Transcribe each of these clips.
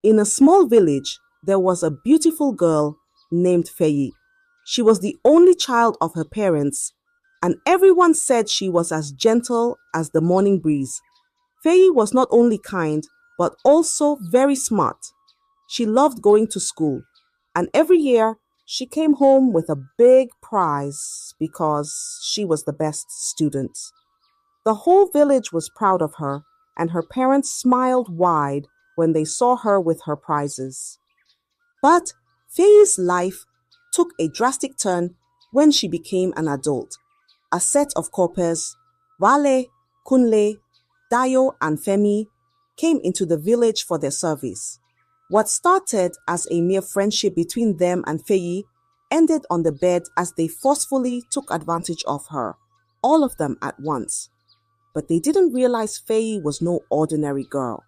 In a small village, there was a beautiful girl named Feyi. She was the only child of her parents, and everyone said she was as gentle as the morning breeze. Feyi was not only kind, but also very smart. She loved going to school, and every year she came home with a big prize because she was the best student. The whole village was proud of her, and her parents smiled wide when they saw her with her prizes. But Feyi's life took a drastic turn when she became an adult. A set of corpers, Wale, Kunle, Dayo, and Femi, came into the village for their service. What started as a mere friendship between them and Feyi ended on the bed as they forcefully took advantage of her, all of them at once. But they didn't realize Feyi was no ordinary girl.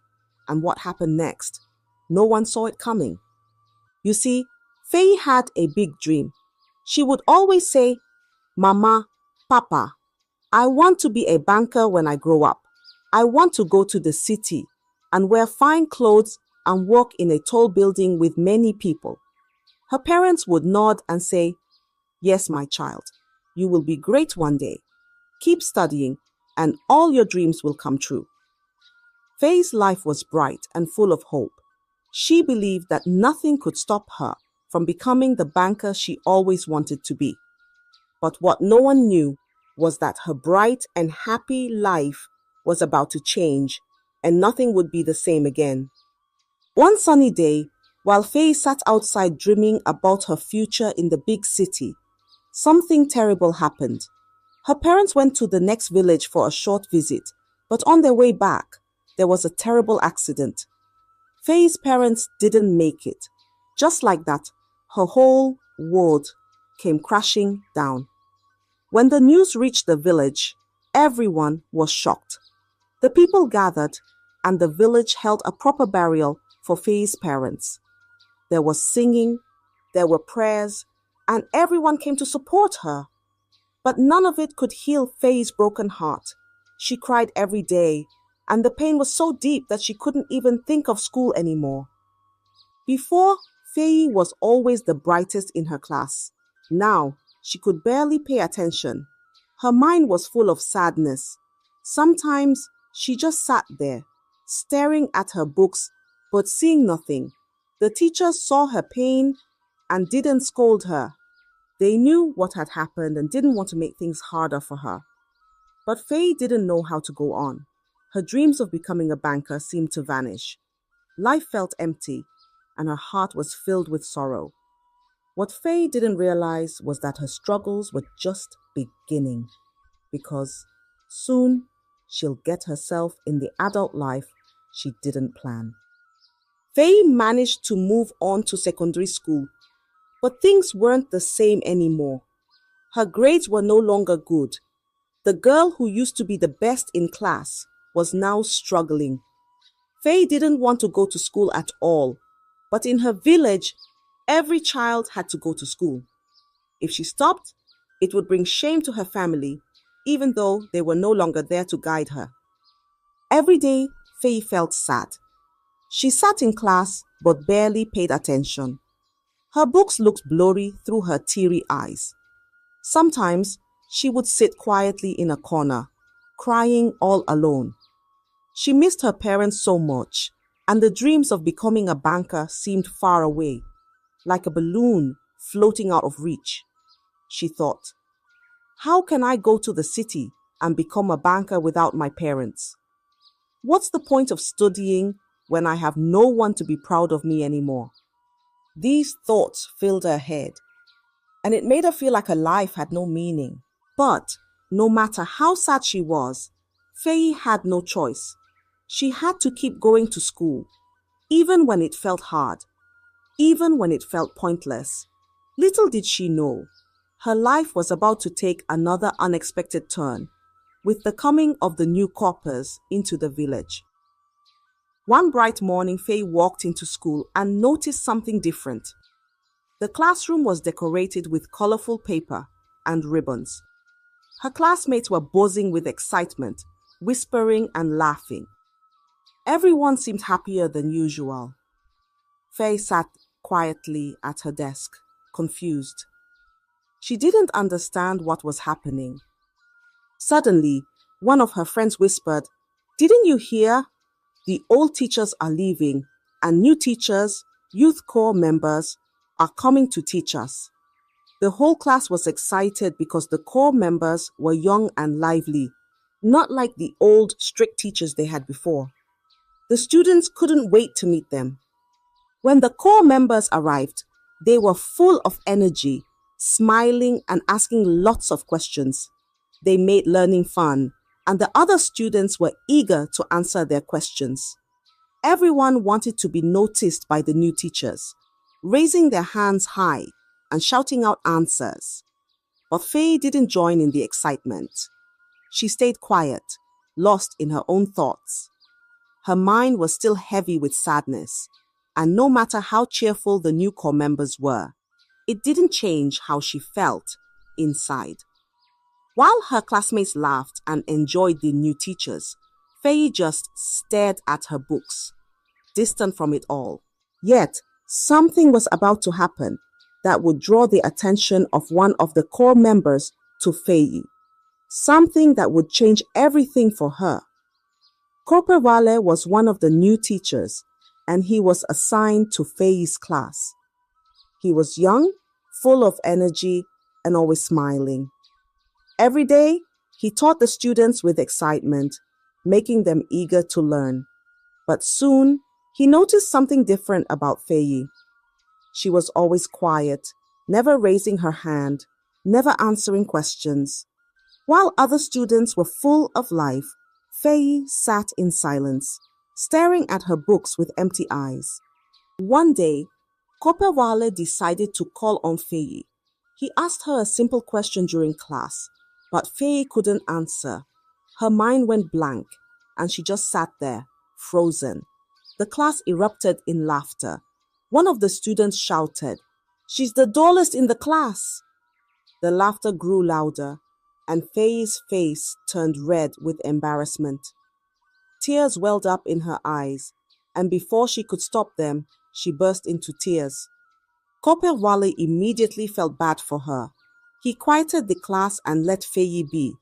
And what happened next? No one saw it coming. You see, Feyi had a big dream. She would always say, "Mama, Papa, I want to be a banker when I grow up. I want to go to the city and wear fine clothes and work in a tall building with many people." Her parents would nod and say, "Yes, my child, you will be great one day. Keep studying and all your dreams will come true." Feyi's life was bright and full of hope. She believed that nothing could stop her from becoming the banker she always wanted to be. But what no one knew was that her bright and happy life was about to change, and nothing would be the same again. One sunny day, while Feyi sat outside dreaming about her future in the big city, something terrible happened. Her parents went to the next village for a short visit, but on their way back, there was a terrible accident. Feyi's parents didn't make it. Just like that, her whole world came crashing down. When the news reached the village, everyone was shocked. The people gathered, and the village held a proper burial for Feyi's parents. There was singing, there were prayers, and everyone came to support her. But none of it could heal Feyi's broken heart. She cried every day, and the pain was so deep that she couldn't even think of school anymore. Before, Feyi was always the brightest in her class. Now, she could barely pay attention. Her mind was full of sadness. Sometimes, she just sat there, staring at her books, but seeing nothing. The teachers saw her pain and didn't scold her. They knew what had happened and didn't want to make things harder for her. But Feyi didn't know how to go on. Her dreams of becoming a banker seemed to vanish. Life felt empty, and her heart was filled with sorrow. What Feyi didn't realize was that her struggles were just beginning, because soon she'll get herself in the adult life she didn't plan. Feyi managed to move on to secondary school, but things weren't the same anymore. Her grades were no longer good. The girl who used to be the best in class was now struggling. Feyi didn't want to go to school at all, but in her village, every child had to go to school. If she stopped, it would bring shame to her family, even though they were no longer there to guide her. Every day, Feyi felt sad. She sat in class but barely paid attention. Her books looked blurry through her teary eyes. Sometimes, she would sit quietly in a corner, crying all alone. She missed her parents so much, and the dreams of becoming a banker seemed far away, like a balloon floating out of reach. She thought, "How can I go to the city and become a banker without my parents? What's the point of studying when I have no one to be proud of me anymore?" These thoughts filled her head, and it made her feel like her life had no meaning. But no matter how sad she was, Feyi had no choice. She had to keep going to school, even when it felt hard, even when it felt pointless. Little did she know, her life was about to take another unexpected turn with the coming of the new corpers into the village. One bright morning, Feyi walked into school and noticed something different. The classroom was decorated with colorful paper and ribbons. Her classmates were buzzing with excitement, whispering and laughing. Everyone seemed happier than usual. Feyi sat quietly at her desk, confused. She didn't understand what was happening. Suddenly, one of her friends whispered, "Didn't you hear? The old teachers are leaving, and new teachers, youth corps members, are coming to teach us." The whole class was excited because the corps members were young and lively, not like the old, strict teachers they had before. The students couldn't wait to meet them. When the corps members arrived, they were full of energy, smiling and asking lots of questions. They made learning fun, and the other students were eager to answer their questions. Everyone wanted to be noticed by the new teachers, raising their hands high and shouting out answers. But Feyi didn't join in the excitement. She stayed quiet, lost in her own thoughts. Her mind was still heavy with sadness, and no matter how cheerful the new corps members were, it didn't change how she felt inside. While her classmates laughed and enjoyed the new teachers, Feyi just stared at her books, distant from it all. Yet, something was about to happen that would draw the attention of one of the corps members to Feyi. Something that would change everything for her. Corper Vale was one of the new teachers, and he was assigned to Feyi's class. He was young, full of energy, and always smiling. Every day, he taught the students with excitement, making them eager to learn. But soon, he noticed something different about Feyi. She was always quiet, never raising her hand, never answering questions. While other students were full of life, Feyi sat in silence, staring at her books with empty eyes. One day, Corper Vale decided to call on Feyi. He asked her a simple question during class, but Feyi couldn't answer. Her mind went blank, and she just sat there, frozen. The class erupted in laughter. One of the students shouted, "She's the dullest in the class!" The laughter grew louder, and Feyi's face turned red with embarrassment. Tears welled up in her eyes, and before she could stop them, she burst into tears. Corper Vale immediately felt bad for her. He quieted the class and let Feyi be.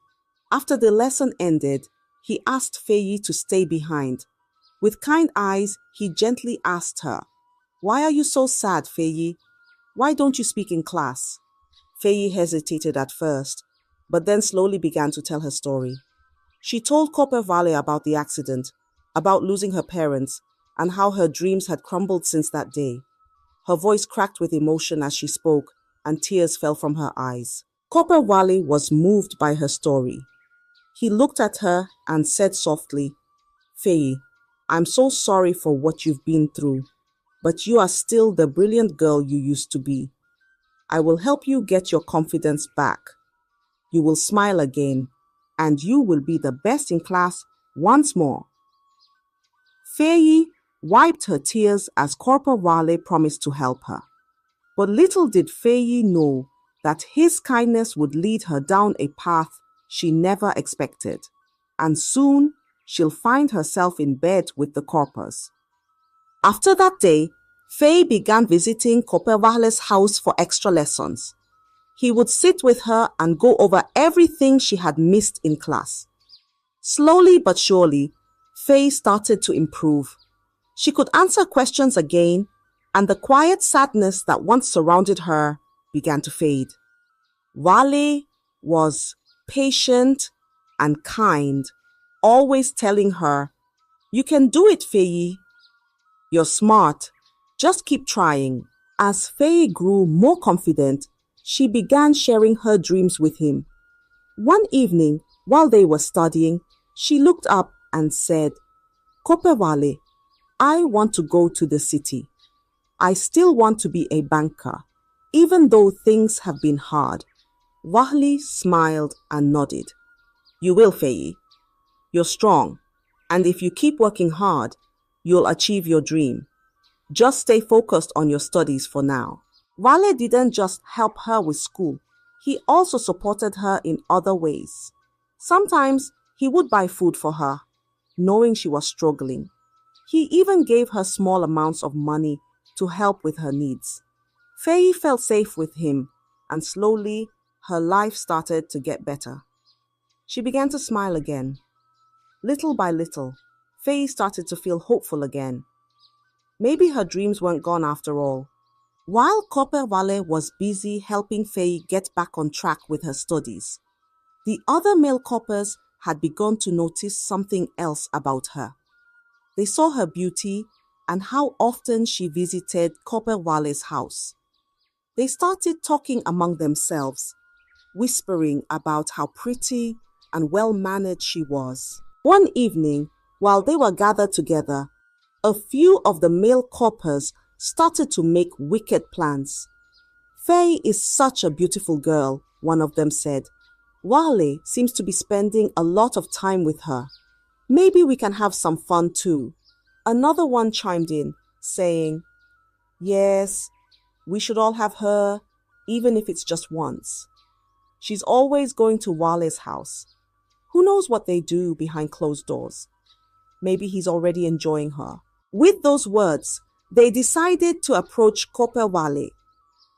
After the lesson ended, he asked Feyi to stay behind. With kind eyes, he gently asked her, "Why are you so sad, Feyi? Why don't you speak in class?" Feyi hesitated at first, but then slowly began to tell her story. She told Corper Vale about the accident, about losing her parents, and how her dreams had crumbled since that day. Her voice cracked with emotion as she spoke, and tears fell from her eyes. Corper Vale was moved by her story. He looked at her and said softly, "Feyi, I'm so sorry for what you've been through, but you are still the brilliant girl you used to be. I will help you get your confidence back. You will smile again, and you will be the best in class once more." Feyi wiped her tears as Corper Vale promised to help her. But little did Feyi know that his kindness would lead her down a path she never expected, and soon she'll find herself in bed with the corpers. After that day, Feyi began visiting Corper Vale's house for extra lessons. He would sit with her and go over everything she had missed in class. Slowly but surely, Feyi started to improve. She could answer questions again, and the quiet sadness that once surrounded her began to fade. Vale was patient and kind, always telling her, "You can do it, Feyi. You're smart. Just keep trying." As Feyi grew more confident, she began sharing her dreams with him. One evening, while they were studying, she looked up and said, "Corper Vale, I want to go to the city. I still want to be a banker, even though things have been hard." Vale smiled and nodded. "You will, Feyi. You're strong, and if you keep working hard, you'll achieve your dream. Just stay focused on your studies for now." Vale didn't just help her with school, he also supported her in other ways. Sometimes he would buy food for her, knowing she was struggling. He even gave her small amounts of money to help with her needs. Feyi felt safe with him, and slowly her life started to get better. She began to smile again. Little by little, Feyi started to feel hopeful again. Maybe her dreams weren't gone after all. While Corper Vale was busy helping Feyi get back on track with her studies, the other male corpers had begun to notice something else about her. They saw her beauty and how often she visited Corper Vale's house. They started talking among themselves, whispering about how pretty and well-mannered she was. One evening, while they were gathered together, a few of the male corpers started to make wicked plans. "Feyi is such a beautiful girl," one of them said. "Wale seems to be spending a lot of time with her. Maybe we can have some fun too." Another one chimed in, saying, "Yes, we should all have her, even if it's just once. She's always going to Wale's house. Who knows what they do behind closed doors? Maybe he's already enjoying her." With those words, they decided to approach Corper Wale.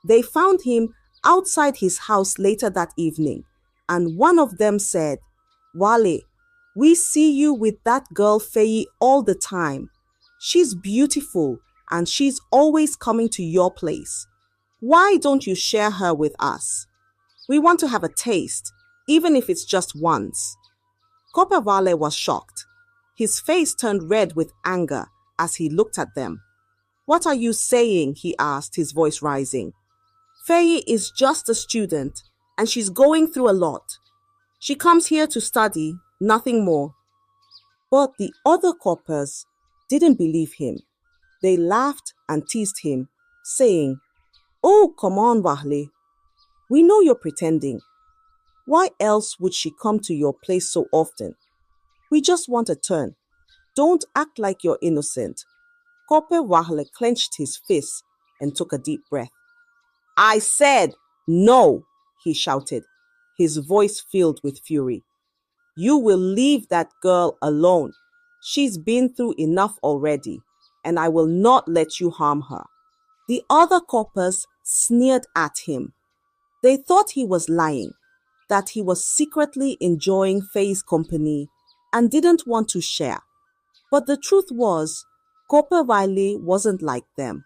They found him outside his house later that evening, and one of them said, "Wale, we see you with that girl Feyi all the time. She's beautiful and she's always coming to your place. Why don't you share her with us? We want to have a taste, even if it's just once." Corper Vale was shocked. His face turned red with anger as he looked at them. "What are you saying?" he asked, his voice rising. "Feyi is just a student and she's going through a lot. She comes here to study, nothing more." But the other corpers didn't believe him. They laughed and teased him, saying, "Oh, come on, Wale. We know you're pretending. Why else would she come to your place so often? We just want a turn. Don't act like you're innocent." Corper Wale clenched his fist and took a deep breath. "I said no," he shouted, his voice filled with fury. "You will leave that girl alone. She's been through enough already, and I will not let you harm her." The other corpers sneered at him. They thought he was lying, that he was secretly enjoying Feyi's company and didn't want to share. But the truth was, Corper Wale wasn't like them.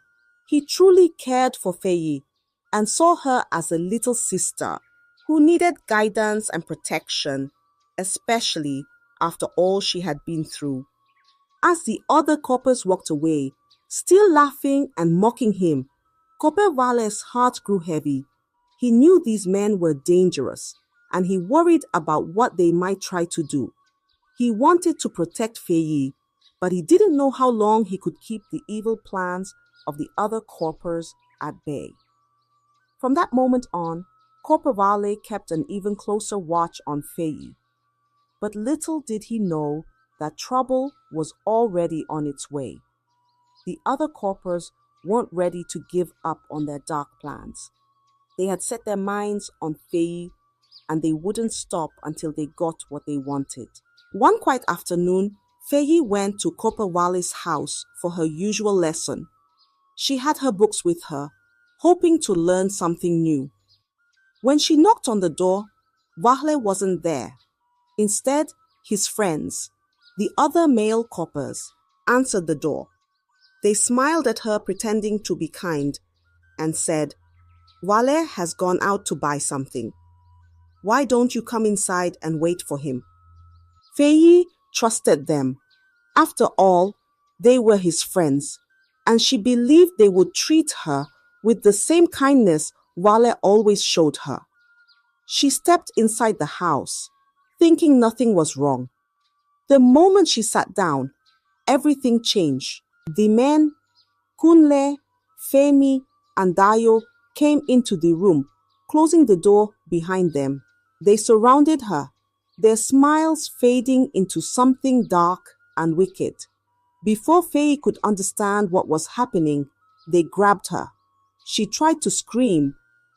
He truly cared for Feyi and saw her as a little sister who needed guidance and protection, especially after all she had been through. As the other corpers walked away, still laughing and mocking him, Corper Wale's heart grew heavy. He knew these men were dangerous, and he worried about what they might try to do. He wanted to protect Feyi, but he didn't know how long he could keep the evil plans of the other corpers at bay. From that moment on, Corper Wale kept an even closer watch on Feyi. But little did he know that trouble was already on its way. The other corpers weren't ready to give up on their dark plans. They had set their minds on Feyi, and they wouldn't stop until they got what they wanted. One quiet afternoon, Feyi went to Corper Wale's house for her usual lesson. She had her books with her, hoping to learn something new. When she knocked on the door, Wale wasn't there. Instead, his friends, the other male corpers, answered the door. They smiled at her, pretending to be kind, and said, "Wale has gone out to buy something. Why don't you come inside and wait for him?" Feyi trusted them. After all, they were his friends, and she believed they would treat her with the same kindness Wale always showed her. She stepped inside the house, thinking nothing was wrong. The moment she sat down, everything changed. The men, Kunle, Femi, and Dayo, came into the room, closing the door behind them. They surrounded her, their smiles fading into something dark and wicked. Before Feyi could understand what was happening, they grabbed her. She tried to scream,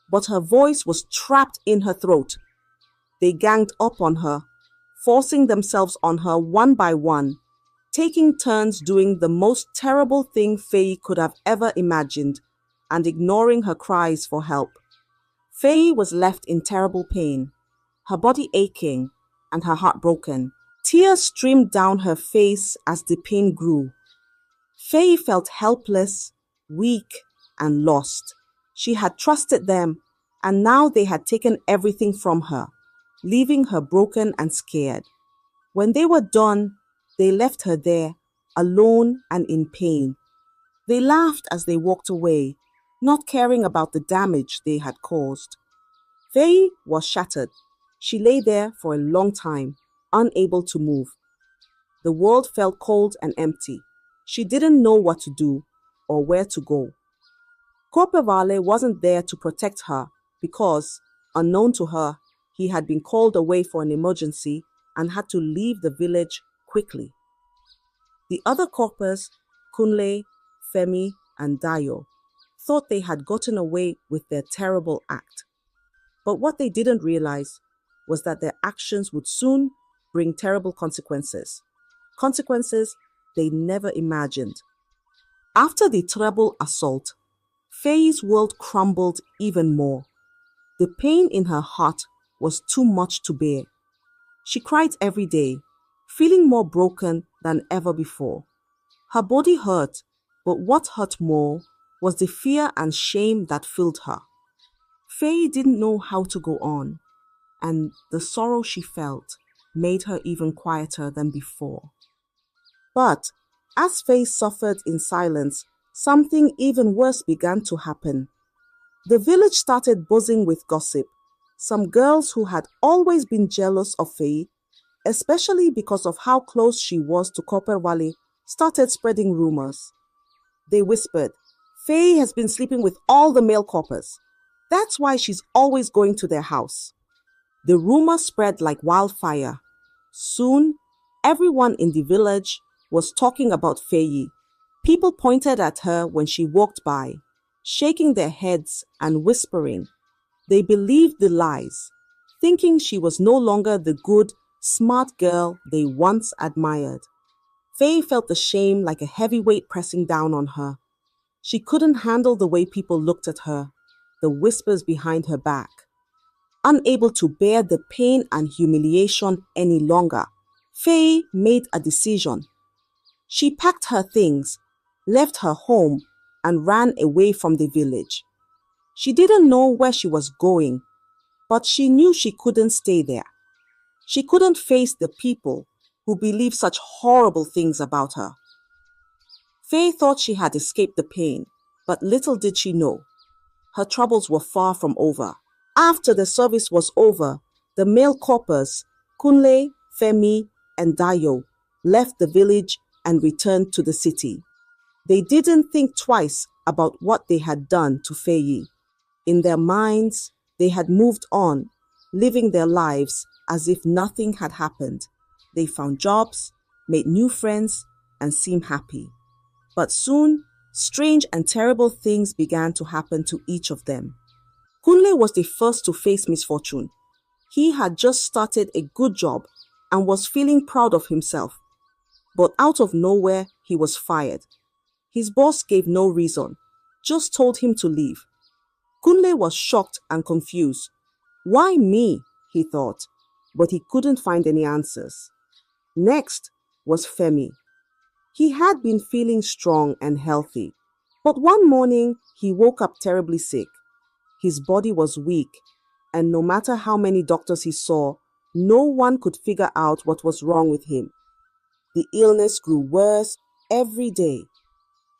but her voice was trapped in her throat. They ganged up on her, forcing themselves on her one by one, taking turns doing the most terrible thing Feyi could have ever imagined and ignoring her cries for help. Feyi was left in terrible pain, her body aching and her heart broken. Tears streamed down her face as the pain grew. Feyi felt helpless, weak, and lost. She had trusted them, and now they had taken everything from her, leaving her broken and scared. When they were done, they left her there, alone and in pain. They laughed as they walked away, not caring about the damage they had caused. Feyi was shattered. She lay there for a long time, unable to move. The world felt cold and empty. She didn't know what to do or where to go. Corper wasn't there to protect her because, unknown to her, he had been called away for an emergency and had to leave the village quickly. The other corpers, Kunle, Femi, and Dayo, thought they had gotten away with their terrible act. But what they didn't realize was that their actions would soon bring terrible consequences. Consequences they never imagined. After the terrible assault, Feyi's world crumbled even more. The pain in her heart was too much to bear. She cried every day, feeling more broken than ever before. Her body hurt, but what hurt more was the fear and shame that filled her. Feyi didn't know how to go on, and the sorrow she felt made her even quieter than before. But as Feyi suffered in silence, something even worse began to happen. The village started buzzing with gossip. Some girls who had always been jealous of Feyi, especially because of how close she was to Corper started spreading rumors. They whispered, "Feyi has been sleeping with all the male corpers. That's why she's always going to their house." The rumor spread like wildfire. Soon, everyone in the village was talking about Feyi. People pointed at her when she walked by, shaking their heads and whispering. They believed the lies, thinking she was no longer the good, smart girl they once admired. Feyi felt the shame like a heavy weight pressing down on her. She couldn't handle the way people looked at her, the whispers behind her back. Unable to bear the pain and humiliation any longer, Feyi made a decision. She packed her things, left her home, and ran away from the village. She didn't know where she was going, but she knew she couldn't stay there. She couldn't face the people who believed such horrible things about her. Feyi thought she had escaped the pain, but little did she know. Her troubles were far from over. After the service was over, the male corpers, Kunle, Femi, and Dayo, left the village and returned to the city. They didn't think twice about what they had done to Feyi. In their minds, they had moved on, living their lives as if nothing had happened. They found jobs, made new friends, and seemed happy. But soon, strange and terrible things began to happen to each of them. Kunle was the first to face misfortune. He had just started a good job and was feeling proud of himself. But out of nowhere, he was fired. His boss gave no reason, just told him to leave. Kunle was shocked and confused. Why me? He thought, but he couldn't find any answers. Next was Femi. He had been feeling strong and healthy, but one morning he woke up terribly sick. His body was weak, and no matter how many doctors he saw, no one could figure out what was wrong with him. The illness grew worse every day,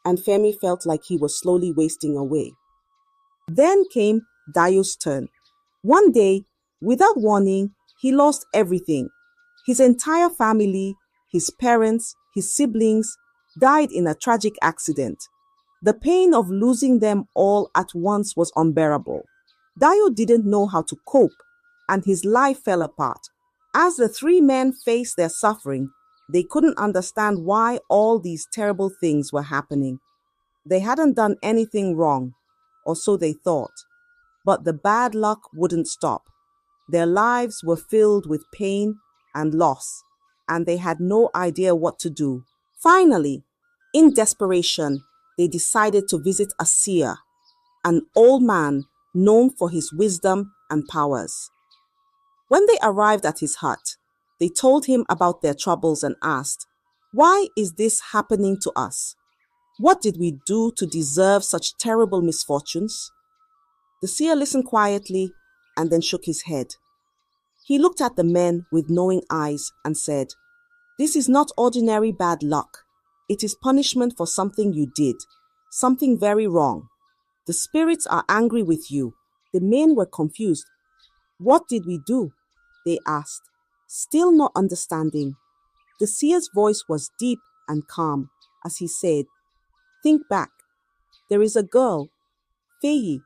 and Femi felt like he was slowly wasting away. Then came Dayo's turn. One day, without warning, he lost everything. His entire family, his parents, his siblings, died in a tragic accident. The pain of losing them all at once was unbearable. Dayo didn't know how to cope, and his life fell apart. As the three men faced their suffering, they couldn't understand why all these terrible things were happening. They hadn't done anything wrong, or so they thought. But the bad luck wouldn't stop. Their lives were filled with pain and loss, and they had no idea what to do. Finally, in desperation, they decided to visit a seer, an old man known for his wisdom and powers. When they arrived at his hut, they told him about their troubles and asked, "Why is this happening to us? What did we do to deserve such terrible misfortunes?" The seer listened quietly and then shook his head. He looked at the men with knowing eyes and said, "This is not ordinary bad luck. It is punishment for something you did, something very wrong. The spirits are angry with you." The men were confused. "What did we do?" they asked, still not understanding. The seer's voice was deep and calm as he said, "Think back. There is a girl, Feyi.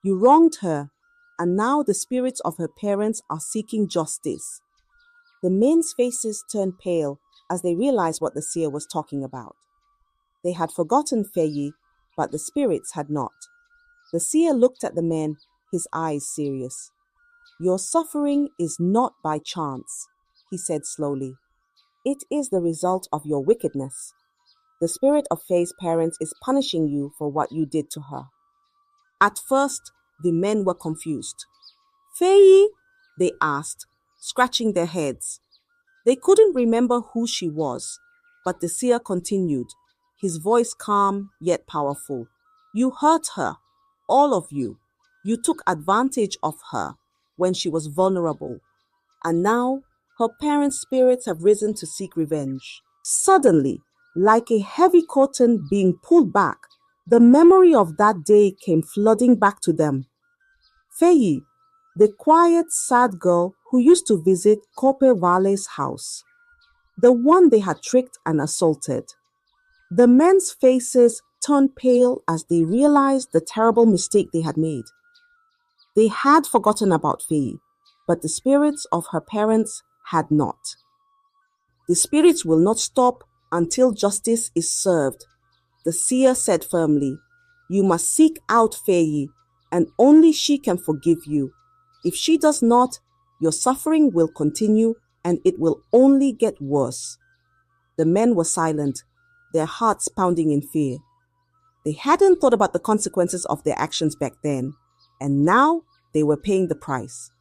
You wronged her, and now the spirits of her parents are seeking justice." The men's faces turned pale as they realized what the seer was talking about. They had forgotten Feyi, but the spirits had not. The seer looked at the men, his eyes serious. "Your suffering is not by chance," he said slowly. "It is the result of your wickedness. The spirit of Feyi's parents is punishing you for what you did to her." At first, the men were confused. "Feyi?" they asked, scratching their heads. They couldn't remember who she was, but the seer continued, his voice calm yet powerful. "You hurt her, all of you. You took advantage of her when she was vulnerable, and now her parents' spirits have risen to seek revenge." Suddenly, like a heavy curtain being pulled back, the memory of that day came flooding back to them. Feyi, the quiet, sad girl who used to visit Corper Vale's house, the one they had tricked and assaulted. The men's faces turned pale as they realized the terrible mistake they had made. They had forgotten about Feyi, but the spirits of her parents had not. "The spirits will not stop until justice is served," the seer said firmly. "You must seek out Feyi, and only she can forgive you. If she does not, your suffering will continue and it will only get worse." The men were silent, their hearts pounding in fear. They hadn't thought about the consequences of their actions back then, and now they were paying the price.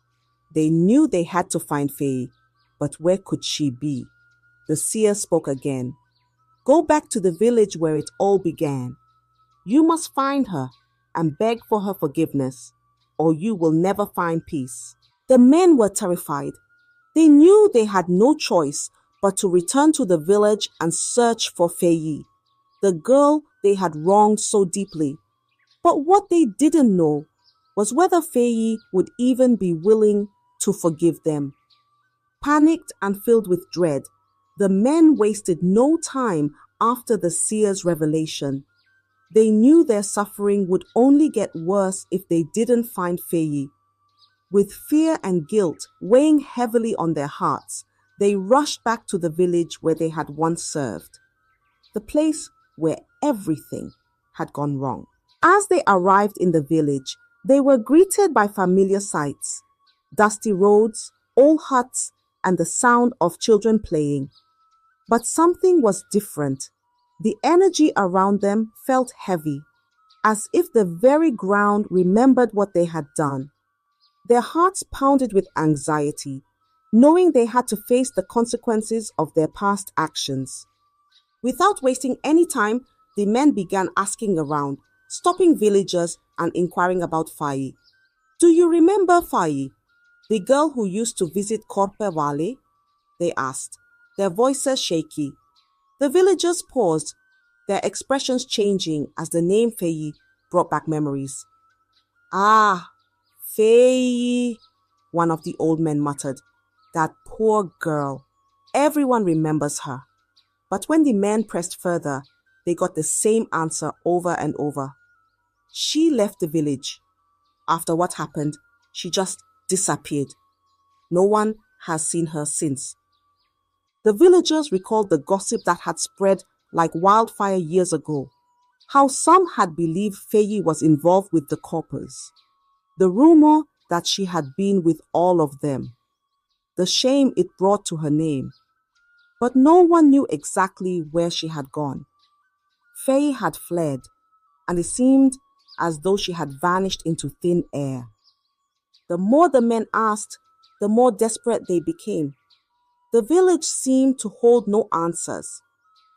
They knew they had to find Feyi, but where could she be? The seer spoke again. "Go back to the village where it all began. You must find her and beg for her forgiveness, or you will never find peace." The men were terrified. They knew they had no choice but to return to the village and search for Feyi, the girl they had wronged so deeply. But what they didn't know was whether Feyi would even be willing to forgive them. Panicked and filled with dread, the men wasted no time after the seer's revelation. They knew their suffering would only get worse if they didn't find Feyi. With fear and guilt weighing heavily on their hearts, they rushed back to the village where they had once served, the place where everything had gone wrong. As they arrived in the village, they were greeted by familiar sights: dusty roads, old huts, and the sound of children playing. But something was different. The energy around them felt heavy, as if the very ground remembered what they had done. Their hearts pounded with anxiety, knowing they had to face the consequences of their past actions. Without wasting any time, the men began asking around, stopping villagers and inquiring about Feyi. "Do you remember Feyi, the girl who used to visit Corper Vale?" they asked, their voices shaky. The villagers paused, their expressions changing as the name Feyi brought back memories. "Ah, Feyi," one of the old men muttered. "That poor girl. Everyone remembers her." But when the men pressed further, they got the same answer over and over. "She left the village. After what happened, she just disappeared. No one has seen her since." The villagers recalled the gossip that had spread like wildfire years ago, how some had believed Feyi was involved with the corpers, the rumor that she had been with all of them, the shame it brought to her name. But no one knew exactly where she had gone. Feyi had fled, and it seemed as though she had vanished into thin air. The more the men asked, the more desperate they became. The village seemed to hold no answers.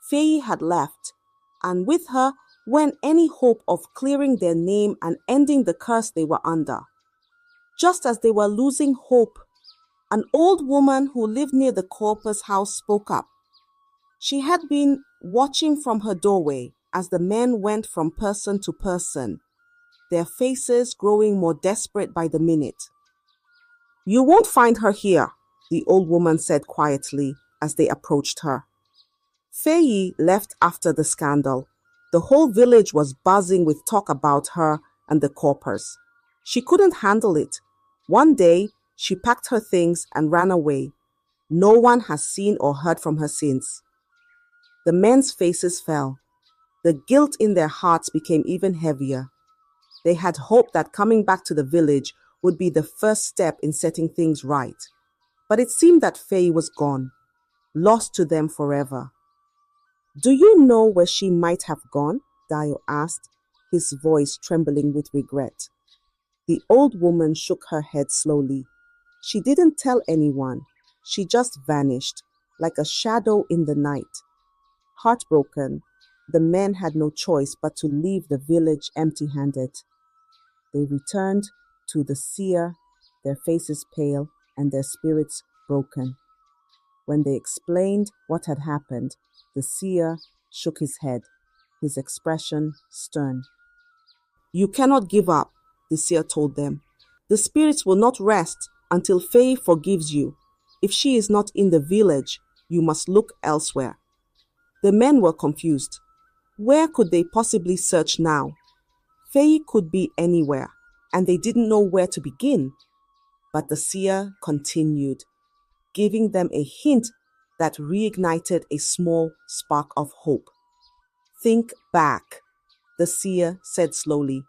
Feyi had left, and with her went any hope of clearing their name and ending the curse they were under. Just as they were losing hope, an old woman who lived near the corpers' house spoke up. She had been watching from her doorway as the men went from person to person, their faces growing more desperate by the minute. "You won't find her here," the old woman said quietly as they approached her. Feyi left after the scandal. The whole village was buzzing with talk about her and the corpers. She couldn't handle it. One day, she packed her things and ran away. No one has seen or heard from her since. The men's faces fell. The guilt in their hearts became even heavier. They had hoped that coming back to the village would be the first step in setting things right. But it seemed that Feyi was gone, lost to them forever. "Do you know where she might have gone?" Dio asked, his voice trembling with regret. The old woman shook her head slowly. She didn't tell anyone. She just vanished, like a shadow in the night. Heartbroken, the men had no choice but to leave the village empty-handed. They returned to the seer, their faces pale and their spirits broken. When they explained what had happened, the seer shook his head, his expression stern. "You cannot give up," the seer told them. "The spirits will not rest until Feyi forgives you. If she is not in the village, you must look elsewhere." The men were confused. Where could they possibly search now? Feyi could be anywhere, and they didn't know where to begin. But the seer continued, giving them a hint that reignited a small spark of hope. "Think back," the seer said slowly.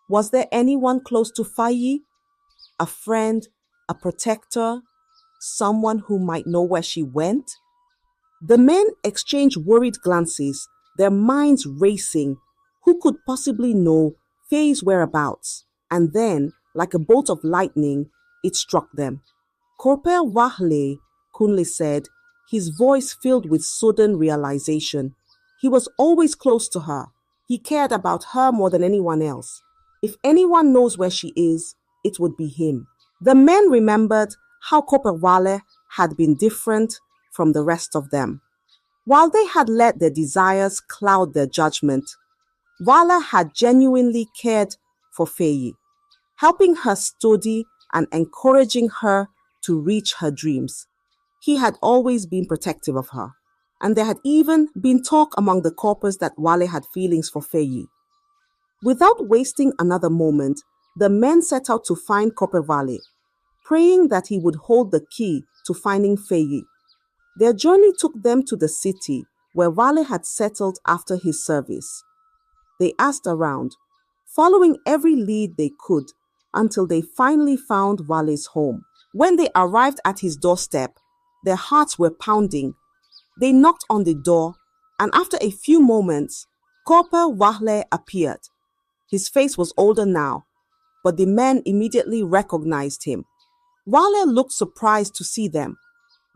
"Was there anyone close to Feyi? A friend, a protector, someone who might know where she went?" The men exchanged worried glances, their minds racing. Who could possibly know Feyi's whereabouts? And then, like a bolt of lightning, it struck them. "Corper Wahle," Kunle said, his voice filled with sudden realization. He was always close to her. He cared about her more than anyone else. If anyone knows where she is, it would be him. The men remembered how Corper Wahle had been different from the rest of them. While they had let their desires cloud their judgment, Wahle had genuinely cared for Feyi, helping her study and encouraging her to reach her dreams. He had always been protective of her, and there had even been talk among the corpers that Wahle had feelings for Feyi. Without wasting another moment, the men set out to find Corper Wahle, praying that he would hold the key to finding Feyi. Their journey took them to the city where Wahle had settled after his service. They asked around, following every lead they could until they finally found Wale's home. When they arrived at his doorstep, their hearts were pounding. They knocked on the door, and after a few moments, Corper Wahle appeared. His face was older now, but the men immediately recognized him. Wahle looked surprised to see them,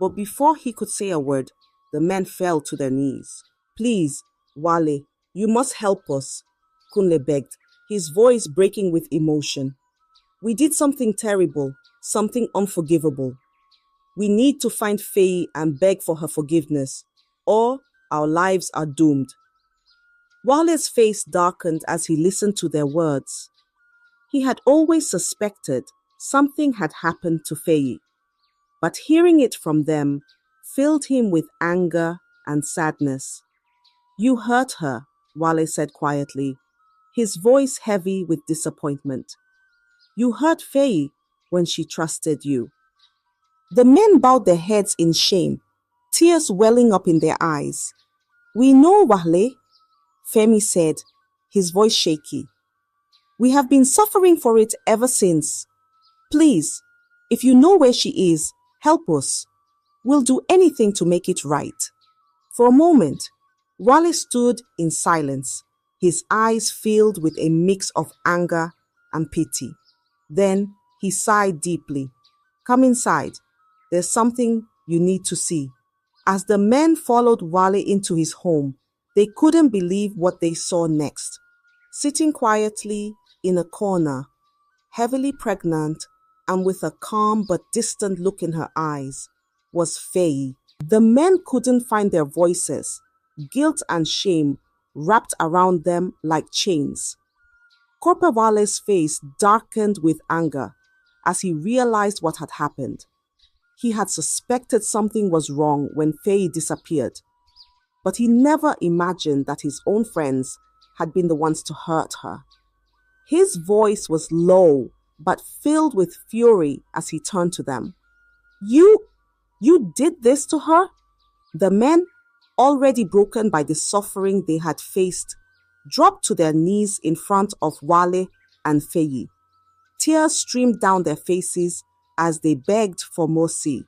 but before he could say a word, the men fell to their knees. "Please, Wahle, you must help us," Kunle begged, his voice breaking with emotion. "We did something terrible, something unforgivable. We need to find Feyi and beg for her forgiveness, or our lives are doomed." Wale's face darkened as he listened to their words. He had always suspected something had happened to Feyi, but hearing it from them filled him with anger and sadness. "You hurt her," Wahle said quietly, his voice heavy with disappointment. "You hurt Feyi when she trusted you." The men bowed their heads in shame, tears welling up in their eyes. "We know, Wahle," Femi said, his voice shaky. "We have been suffering for it ever since. Please, if you know where she is, help us." We'll do anything to make it right." For a moment, Wale stood in silence, his eyes filled with a mix of anger and pity. Then he sighed deeply. "Come inside. There's something you need to see." As the men followed Wale into his home, they couldn't believe what they saw next. Sitting quietly in a corner, heavily pregnant and with a calm but distant look in her eyes, was Feyi. The men couldn't find their voices. Guilt and shame wrapped around them like chains. Corporal Wale's face darkened with anger as he realized what had happened. He had suspected something was wrong when Feyi disappeared, but he never imagined that his own friends had been the ones to hurt her. His voice was low but filled with fury as he turned to them. You did this to her?" The men, already broken by the suffering they had faced, dropped to their knees in front of Wale and Feyi. Tears streamed down their faces as they begged for mercy.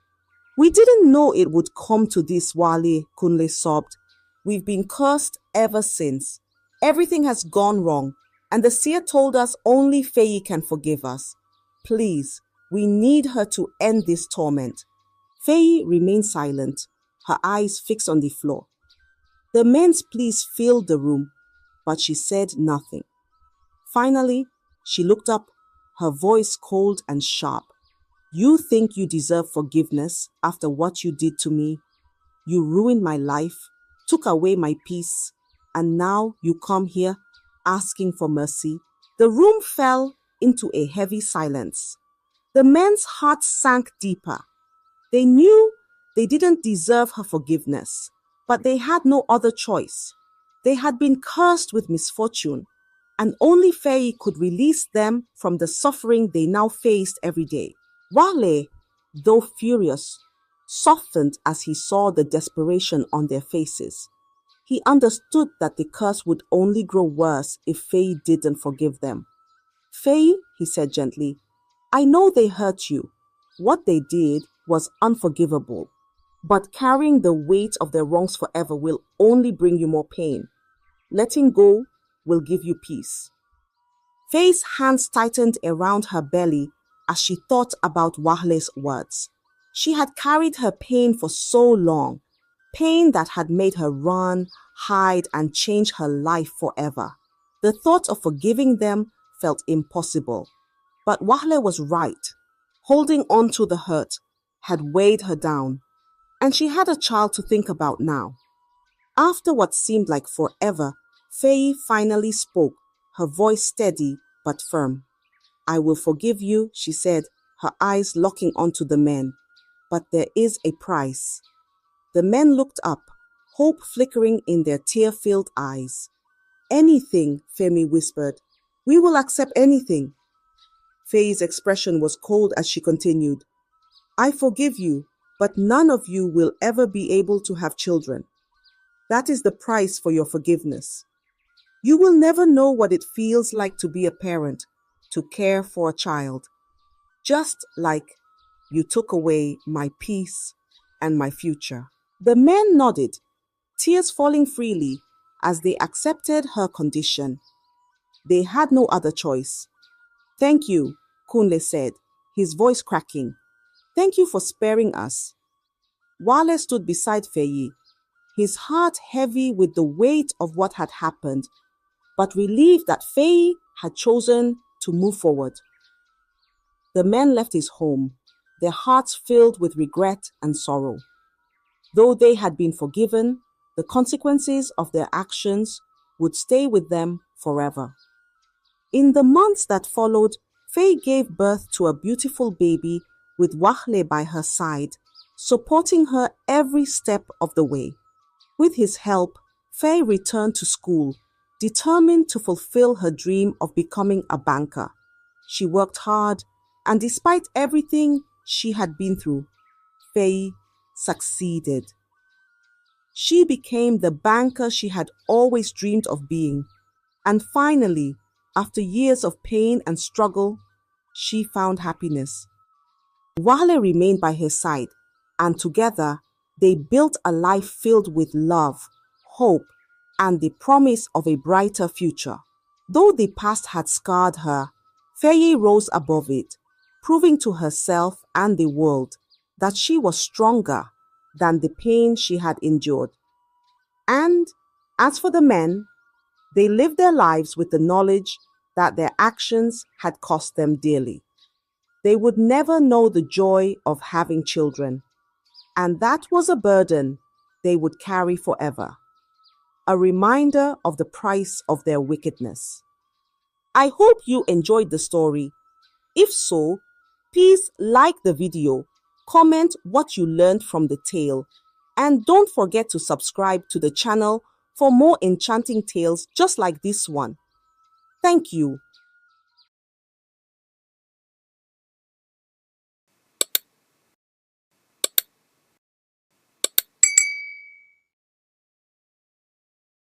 "We didn't know it would come to this," Wale Kunle sobbed. "We've been cursed ever since. Everything has gone wrong, and the seer told us only Feyi can forgive us. Please, we need her to end this torment." Feyi remained silent, her eyes fixed on the floor. The men's pleas filled the room, but she said nothing. Finally, she looked up, her voice cold and sharp. "You think you deserve forgiveness after what you did to me? You ruined my life, took away my peace, and now you come here asking for mercy?" The room fell into a heavy silence. The men's hearts sank deeper. They knew they didn't deserve her forgiveness, but they had no other choice. They had been cursed with misfortune, and only Feyi could release them from the suffering they now faced every day. Wale, though furious, softened as he saw the desperation on their faces. He understood that the curse would only grow worse if Feyi didn't forgive them. "Feyi," he said gently, "I know they hurt you. What they did was unforgivable, but carrying the weight of their wrongs forever will only bring you more pain. Letting go will give you peace." Feyi's hands tightened around her belly as she thought about Wahle's words. She had carried her pain for so long, pain that had made her run, hide, and change her life forever. The thought of forgiving them felt impossible. But Wahle was right. Holding on to the hurt had weighed her down, and she had a child to think about now. After what seemed like forever, Feyi finally spoke, her voice steady but firm. "I will forgive you," she said, her eyes locking onto the men. "But there is a price." The men looked up, hope flickering in their tear-filled eyes. "Anything," Femi whispered. "We will accept anything." Feyi's expression was cold as she continued. "I forgive you, but none of you will ever be able to have children. That is the price for your forgiveness. You will never know what it feels like to be a parent, to care for a child. Just like you took away my peace and my future." The men nodded, tears falling freely as they accepted her condition. They had no other choice. "Thank you," Kunle said, his voice cracking. "Thank you for sparing us." Wale stood beside Feyi, his heart heavy with the weight of what had happened, but relieved that Feyi had chosen to move forward. The men left his home, their hearts filled with regret and sorrow. Though they had been forgiven, the consequences of their actions would stay with them forever. In the months that followed, Feyi gave birth to a beautiful baby with Wahle by her side, supporting her every step of the way. With his help, Feyi returned to school, determined to fulfill her dream of becoming a banker. She worked hard, and despite everything she had been through, Feyi succeeded. She became the banker she had always dreamed of being, and finally, after years of pain and struggle, she found happiness. Wahle remained by her side, and together they built a life filled with love, hope, and the promise of a brighter future. Though the past had scarred her, Feyi rose above it, proving to herself and the world that she was stronger than the pain she had endured. And as for the men, they lived their lives with the knowledge that their actions had cost them dearly. They would never know the joy of having children, and that was a burden they would carry forever, a reminder of the price of their wickedness. I hope you enjoyed the story. If so, please like the video, comment what you learned from the tale, and don't forget to subscribe to the channel for more enchanting tales just like this one. Thank you.